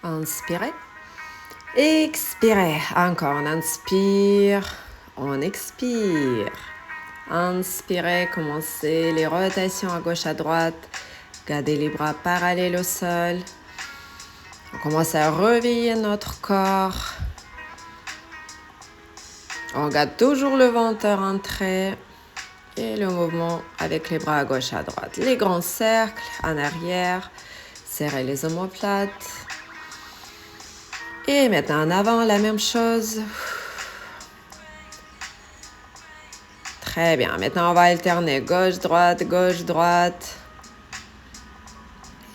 Inspirez. Expirez. Encore, on inspire, on expire. Inspirez, commencez les rotations à gauche, à droite. Gardez les bras parallèles au sol. On commence à réveiller notre corps. On garde toujours le ventre rentré. Et le mouvement avec les bras à gauche, à droite. Les grands cercles en arrière. Serrez les omoplates. Et maintenant en avant, la même chose. Très bien. Maintenant, on va alterner gauche, droite.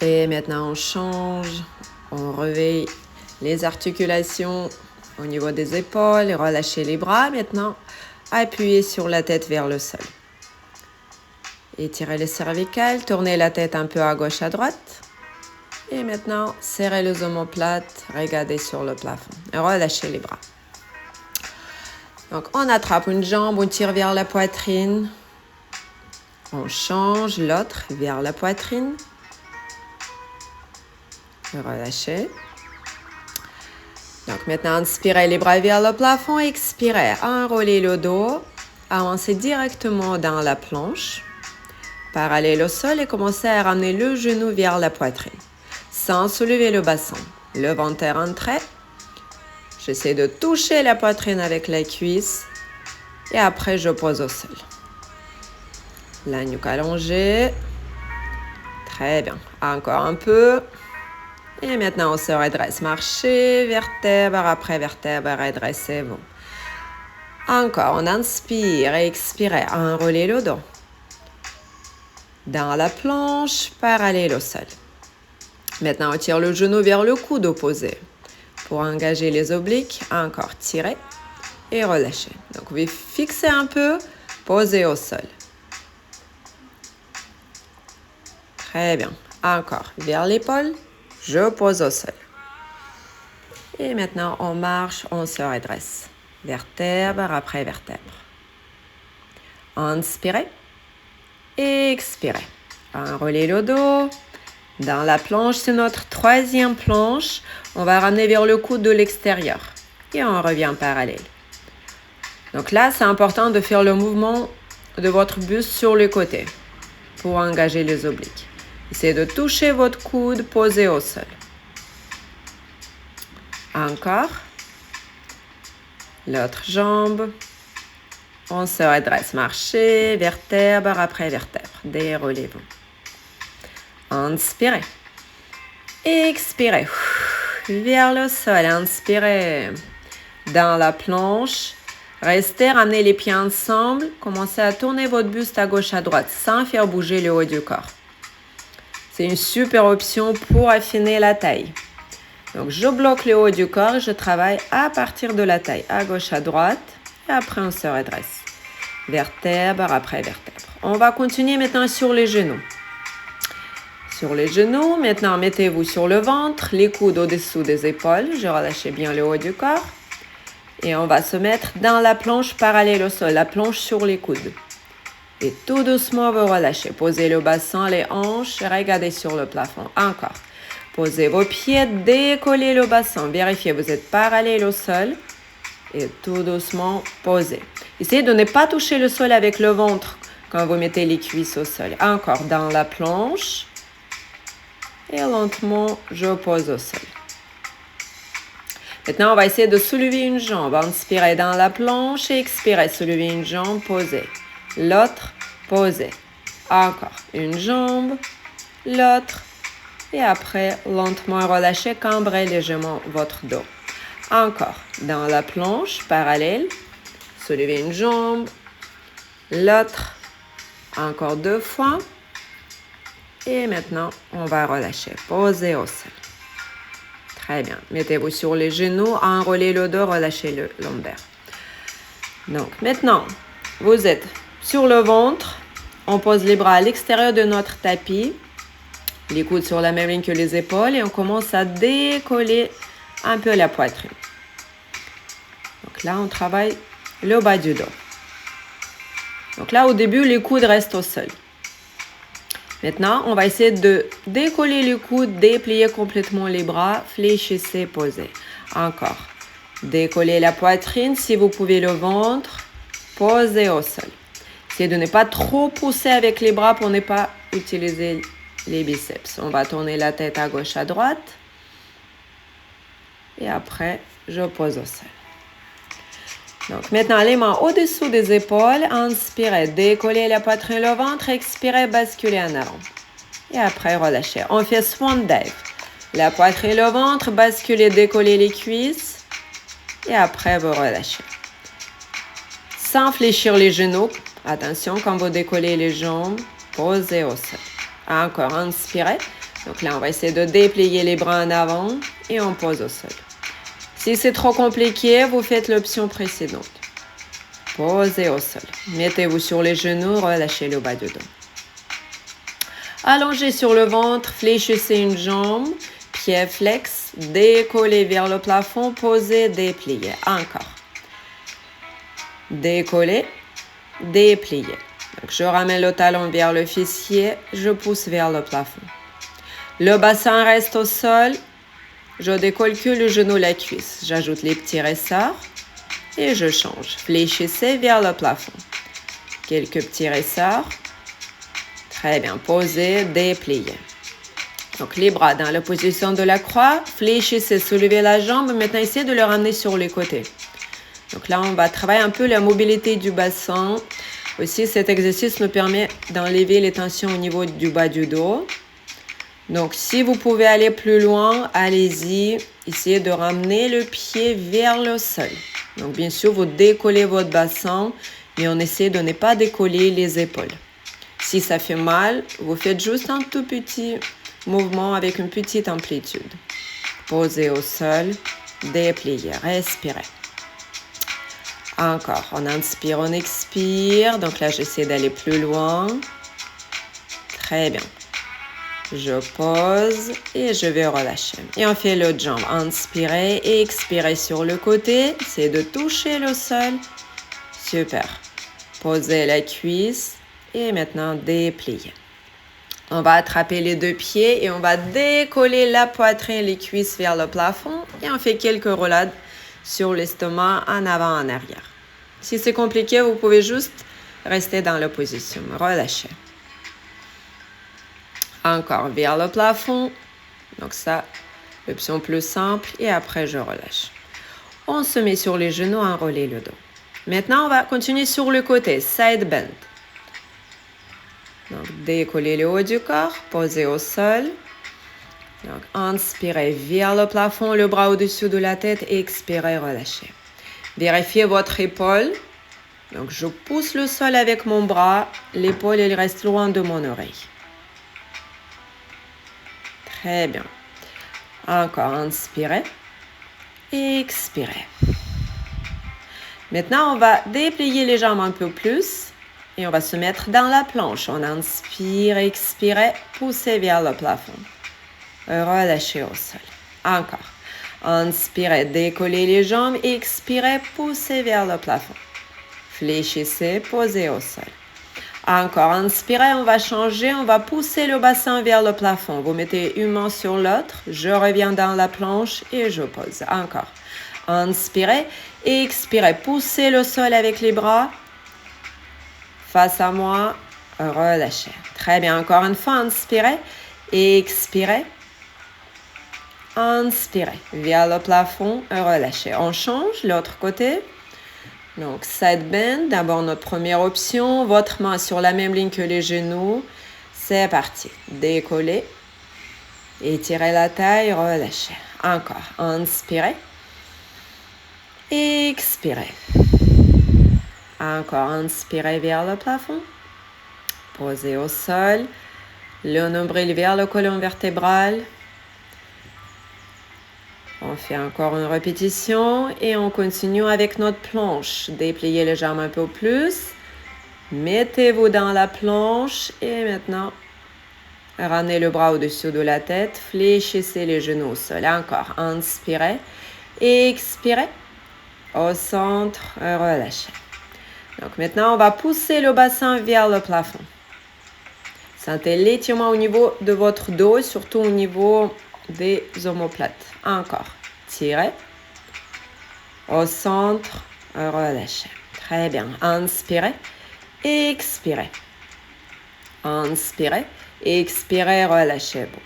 Et maintenant, on change. On réveille les articulations au niveau des épaules. Relâchez les bras. Maintenant, appuyez sur la tête vers le sol. Étirez les cervicales. Tournez la tête un peu à gauche, à droite. Et maintenant, serrez les omoplates. Regardez sur le plafond. Et relâchez les bras. Donc, on attrape une jambe, on tire vers la poitrine. On change l'autre vers la poitrine. Relâchez. Donc, maintenant, inspirez les bras vers le plafond. Expirez. Enroulez le dos. Avancez directement dans la planche. Parallèle au sol et commencez à ramener le genou vers la poitrine. Sans soulever le bassin. Le ventre est rentré. J'essaie de toucher la poitrine avec la cuisse. Et après, je pose au sol. La nuque allongée. Très bien. Encore un peu. Et maintenant, on se redresse. Marchez, vertèbre après vertèbre, redressez-vous. Encore, on inspire et expire. Enroulez le dos. Dans la planche, parallèle au sol. Maintenant, on tire le genou vers le coude opposé. Pour engager les obliques, encore tirez et relâchez. Donc, vous fixez un peu, posez au sol. Très bien. Encore, vers l'épaule, je pose au sol. Et maintenant, on marche, on se redresse. Vertèbre après vertèbre. Inspirez. Expirez. Enroulez le dos. Dans la planche, c'est notre troisième planche. On va ramener vers le coude de l'extérieur. Et on revient parallèle. Donc là, c'est important de faire le mouvement de votre buste sur le côté pour engager les obliques. Essayez de toucher votre coude posé au sol. Encore. L'autre jambe. On se redresse. Marchez, vertèbre après vertèbre. Déroulez-vous. Inspirez. Expirez. Vers le sol. Inspirez. Dans la planche. Restez, ramenez les pieds ensemble. Commencez à tourner votre buste à gauche, à droite sans faire bouger le haut du corps. C'est une super option pour affiner la taille. Donc, je bloque le haut du corps et je travaille à partir de la taille, à gauche, à droite. Et après, on se redresse. Vertèbre après vertèbre. On va continuer maintenant sur les genoux. Sur les genoux, maintenant, mettez-vous sur le ventre, les coudes au-dessous des épaules. Je relâche bien le haut du corps. Et on va se mettre dans la planche parallèle au sol, la planche sur les coudes. Et tout doucement, vous relâchez. Posez le bassin, les hanches, regardez sur le plafond. Encore. Posez vos pieds, décollez le bassin. Vérifiez, vous êtes parallèle au sol. Et tout doucement, posez. Essayez de ne pas toucher le sol avec le ventre quand vous mettez les cuisses au sol. Encore dans la planche. Et lentement, je pose au sol. Maintenant, on va essayer de soulever une jambe. Inspirez dans la planche et expirez. Soulevez une jambe, posez. L'autre, posez. Encore une jambe, l'autre. Et après, lentement relâchez, cambrez légèrement votre dos. Encore, dans la planche, parallèle. Soulevez une jambe, l'autre. Encore 2 fois. Et maintenant, on va relâcher. Posez au sol. Très bien. Mettez-vous sur les genoux, enroulez le dos, relâchez le lombaire. Donc, maintenant, vous êtes sur le ventre. On pose les bras à l'extérieur de notre tapis. Les coudes sur la même ligne que les épaules. Et on commence à décoller un peu la poitrine. Donc là, on travaille le bas du dos. Donc là, au début, les coudes restent au sol. Maintenant, on va essayer de décoller le coude, déplier complètement les bras, fléchissez, posez. Encore. Décollez la poitrine, si vous pouvez le ventre, posez au sol. Essayez de ne pas trop pousser avec les bras pour ne pas utiliser les biceps. On va tourner la tête à gauche, à droite. Et après, je pose au sol. Donc maintenant, les mains au-dessous des épaules. Inspirez, décollez la poitrine, le ventre. Expirez, basculez en avant. Et après, relâchez. On fait swan dive. La poitrine, le ventre, basculez, décollez les cuisses. Et après, vous relâchez. Sans fléchir les genoux. Attention, quand vous décollez les jambes, posez au sol. Encore, inspirez. Donc là, on va essayer de déplier les bras en avant et on pose au sol. Si c'est trop compliqué, vous faites l'option précédente. Posez au sol. Mettez-vous sur les genoux, relâchez le bas du dos. Allongez sur le ventre, fléchissez une jambe, pied flex, décollez vers le plafond, posez, dépliez. Encore. Décollez, dépliez. Donc, je ramène le talon vers le fessier, je pousse vers le plafond. Le bassin reste au sol. Je décolle que le genou, la cuisse. J'ajoute les petits ressorts et je change. Fléchissez vers le plafond. Quelques petits ressorts. Très bien. Posez, dépliez. Donc, les bras dans la position de la croix. Fléchissez, soulevez la jambe. Maintenant, essayez de le ramener sur les côtés. Donc là, on va travailler un peu la mobilité du bassin. Aussi, cet exercice me permet d'enlever les tensions au niveau du bas du dos. Donc, si vous pouvez aller plus loin, allez-y. Essayez de ramener le pied vers le sol. Donc, bien sûr, vous décollez votre bassin, mais on essaie de ne pas décoller les épaules. Si ça fait mal, vous faites juste un tout petit mouvement avec une petite amplitude. Posez au sol, dépliez, respirez. Encore, on inspire, on expire. Donc là, j'essaie d'aller plus loin. Très bien. Je pose et je vais relâcher. Et on fait l'autre jambe. Inspirez et expirez sur le côté. C'est de toucher le sol. Super. Posez la cuisse et maintenant dépliez. On va attraper les deux pieds et on va décoller la poitrine, les cuisses vers le plafond. Et on fait quelques roulades sur l'estomac en avant, en arrière. Si c'est compliqué, vous pouvez juste rester dans la position. Relâchez. Encore vers le plafond. Donc ça, l'option plus simple. Et après, je relâche. On se met sur les genoux, enroler le dos. Maintenant, on va continuer sur le côté. Side bend. Donc, décollez le haut du corps. Posez au sol. Donc, inspirez vers le plafond, le bras au-dessus de la tête. Expirez, relâchez. Vérifiez votre épaule. Donc, je pousse le sol avec mon bras. L'épaule, elle reste loin de mon oreille. Très bien. Encore, inspirez. Expirez. Maintenant, on va déplier les jambes un peu plus. Et on va se mettre dans la planche. On inspire, expirez, poussez vers le plafond. Relâchez au sol. Encore. Inspirez, décollez les jambes. Expirez, poussez vers le plafond. Fléchissez, posez au sol. Encore, inspirez, on va changer, on va pousser le bassin vers le plafond. Vous mettez une main sur l'autre, je reviens dans la planche et je pose. Encore, inspirez, expirez, poussez le sol avec les bras. Face à moi, relâchez. Très bien, encore une fois, inspirez, expirez. Inspirez, vers le plafond, relâchez. On change, l'autre côté. Donc, side bend, d'abord notre première option. Votre main sur la même ligne que les genoux. C'est parti. Décollez. Étirez la taille, relâchez. Encore. Inspirez. Expirez. Encore. Inspirez vers le plafond. Posez au sol. Le nombril vers le colonne vertébrale. On fait encore une répétition et on continue avec notre planche. Dépliez les jambes un peu plus. Mettez-vous dans la planche et maintenant, ramenez le bras au-dessus de la tête. Fléchissez les genoux au sol. Encore, inspirez. Expirez. Au centre, relâchez. Donc maintenant, on va pousser le bassin vers le plafond. Sentez l'étirement au niveau de votre dos, surtout au niveau des omoplates. Encore. Tirez. Au centre, relâchez. Très bien. Inspirez. Expirez. Inspirez. Expirez, relâchez. Bon.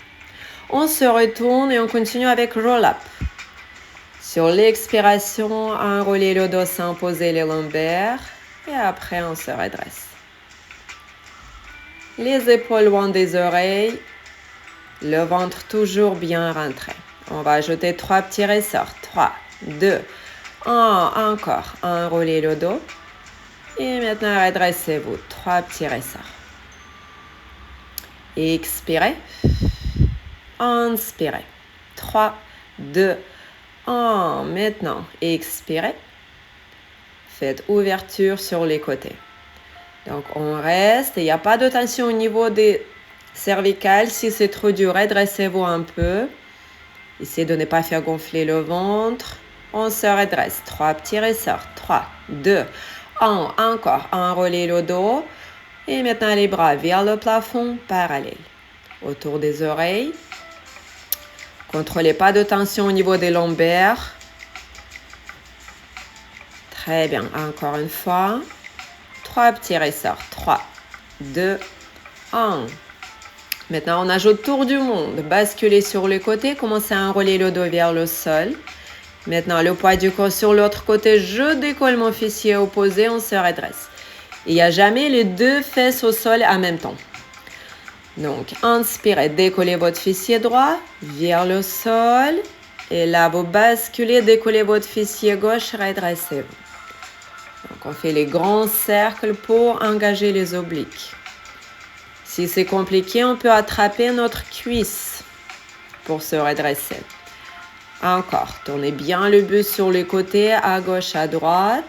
On se retourne et on continue avec roll-up. Sur l'expiration, enroulez le dos sans poser les lombaires. Et après, on se redresse. Les épaules loin des oreilles. Le ventre toujours bien rentré. On va ajouter 3 petits ressorts. 3, 2, 1. Encore. Enroulez le dos. Et maintenant, redressez-vous. 3 petits ressorts. Expirez. Inspirez. 3, 2, 1. Maintenant, expirez. Faites ouverture sur les côtés. Donc, on reste. Il n'y a pas de tension au niveau des cervicales. Si c'est trop dur, redressez-vous un peu. Essayez de ne pas faire gonfler le ventre. On se redresse. 3 petits ressorts. 3, 2, 1. Encore. Enroulez le dos. Et maintenant, les bras vers le plafond, parallèle. Autour des oreilles. Contrôlez pas de tension au niveau des lombaires. Très bien. Encore une fois. 3 petits ressorts. 3, 2, 1. Maintenant, on ajoute tour du monde. Basculez sur le côté. Commencez à enrouler le dos vers le sol. Maintenant, le poids du corps sur l'autre côté. Je décolle mon fessier opposé. On se redresse. Il n'y a jamais les deux fesses au sol en même temps. Donc, inspirez. Décollez votre fessier droit vers le sol. Et là, vous basculez. Décollez votre fessier gauche. Redressez-vous. Donc, on fait les grands cercles pour engager les obliques. Si c'est compliqué, on peut attraper notre cuisse pour se redresser. Encore, tournez bien le buste sur les côtés, à gauche, à droite.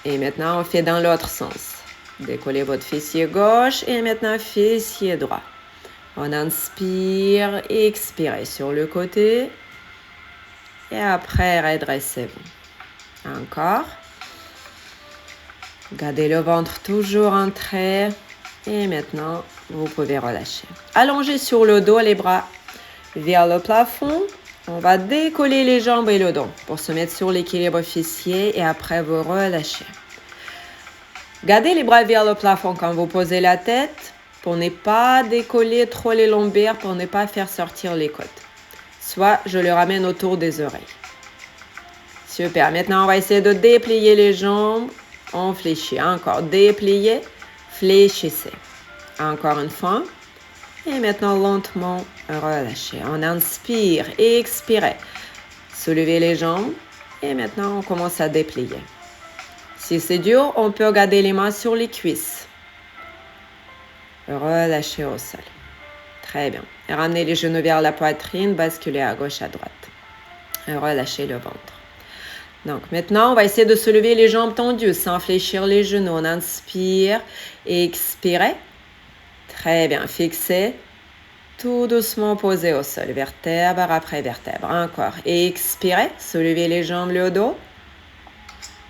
Et maintenant, on fait dans l'autre sens. Décollez votre fessier gauche et maintenant, fessier droit. On inspire, expirez sur le côté. Et après, redressez-vous. Encore. Gardez le ventre toujours en trait. Et maintenant, vous pouvez relâcher. Allongez sur le dos les bras vers le plafond. On va décoller les jambes et le dos pour se mettre sur l'équilibre fessier et après vous relâchez. Gardez les bras vers le plafond quand vous posez la tête pour ne pas décoller trop les lombaires, pour ne pas faire sortir les côtes. Soit je le ramène autour des oreilles. Super. Maintenant, on va essayer de déplier les jambes. On fléchit. Encore. Dépliez. Fléchissez. Encore une fois. Et maintenant, lentement, relâchez. On inspire et expirez. Soulevez les jambes. Et maintenant, on commence à déplier. Si c'est dur, on peut garder les mains sur les cuisses. Relâchez au sol. Très bien. Et ramenez les genoux vers la poitrine. Basculez à gauche, à droite. Et relâchez le ventre. Donc maintenant, on va essayer de soulever les jambes tendues sans fléchir les genoux. On inspire et expirez. Très bien, fixez. Tout doucement posé au sol. Vertèbre après vertèbre. Encore. Et expirez. Soulevez les jambes, le dos.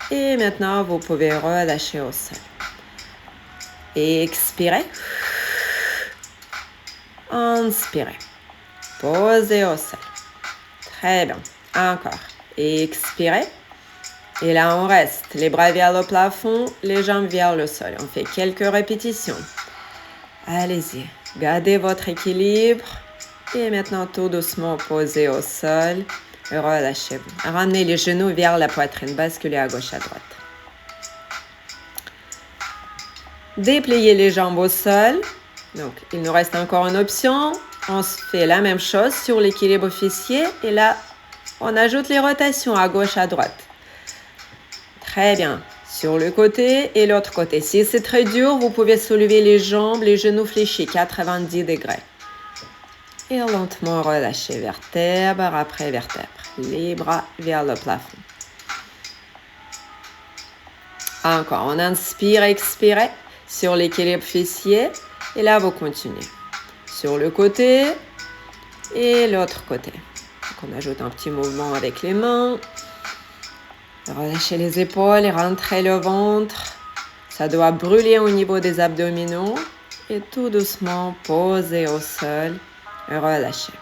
Et maintenant, vous pouvez relâcher au sol. Et expirez. Inspirez. Posez au sol. Très bien. Encore. Et expirez. Et là, on reste. Les bras vers le plafond, les jambes vers le sol. On fait quelques répétitions. Allez-y. Gardez votre équilibre. Et maintenant, tout doucement, posez au sol. Relâchez-vous. Ramenez les genoux vers la poitrine. Basculez à gauche, à droite. Dépliez les jambes au sol. Donc, il nous reste encore une option. On fait la même chose sur l'équilibre fessier. Et là, on ajoute les rotations à gauche, à droite. Très bien. Sur le côté et l'autre côté. Si c'est très dur, vous pouvez soulever les jambes, les genoux fléchis, 90 degrés. Et lentement relâcher vertèbre après vertèbre. Les bras vers le plafond. Encore. On inspire, expirez sur l'équilibre fessier. Et là, vous continuez. Sur le côté et l'autre côté. Donc, on ajoute un petit mouvement avec les mains. Relâchez les épaules et rentrez le ventre. Ça doit brûler au niveau des abdominaux. et tout doucement posez au sol et relâchez.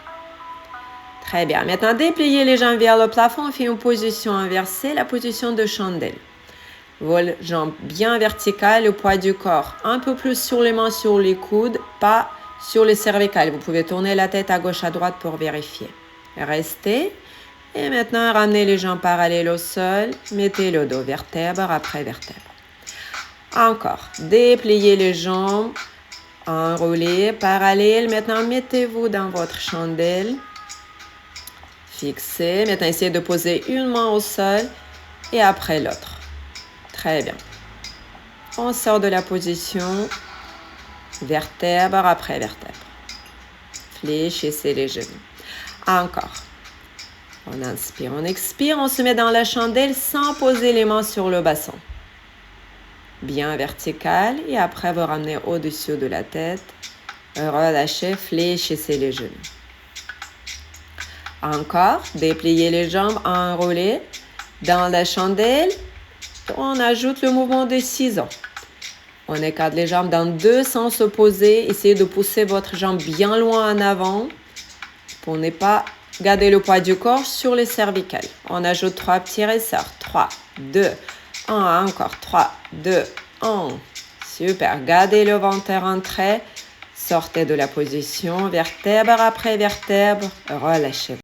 Très bien. Maintenant, dépliez les jambes vers le plafond. On fait une position inversée, la position de chandelle. Vos jambes bien verticales, le poids du corps un peu plus sur les mains, sur les coudes, pas sur les cervicales. Vous pouvez tourner la tête à gauche, à droite pour vérifier. Restez. Et maintenant, ramenez les jambes parallèles au sol. Mettez le dos vertèbre après vertèbre. Encore. Dépliez les jambes. Enroulez, parallèle. Maintenant, mettez-vous dans votre chandelle. Fixez. Maintenant, essayez de poser une main au sol et après l'autre. Très bien. On sort de la position. Vertèbre après vertèbre. Fléchissez les genoux. Encore. On inspire, on expire. On se met dans la chandelle sans poser les mains sur le bassin. Bien vertical. Et après, vous ramenez au-dessus de la tête. Relâchez, fléchissez les genoux. Encore, dépliez les jambes, enroulez. Dans la chandelle, on ajoute le mouvement des ciseaux. On écarte les jambes dans deux sens opposés. Essayez de pousser votre jambe bien loin en avant pour ne pas garder le poids du corps sur les cervicales. On ajoute 3 petits ressorts. 3, 2, 1. Encore 3, 2, 1. Super. Gardez le ventre rentré. Sortez de la position. Vertèbre après vertèbre. Relâchez.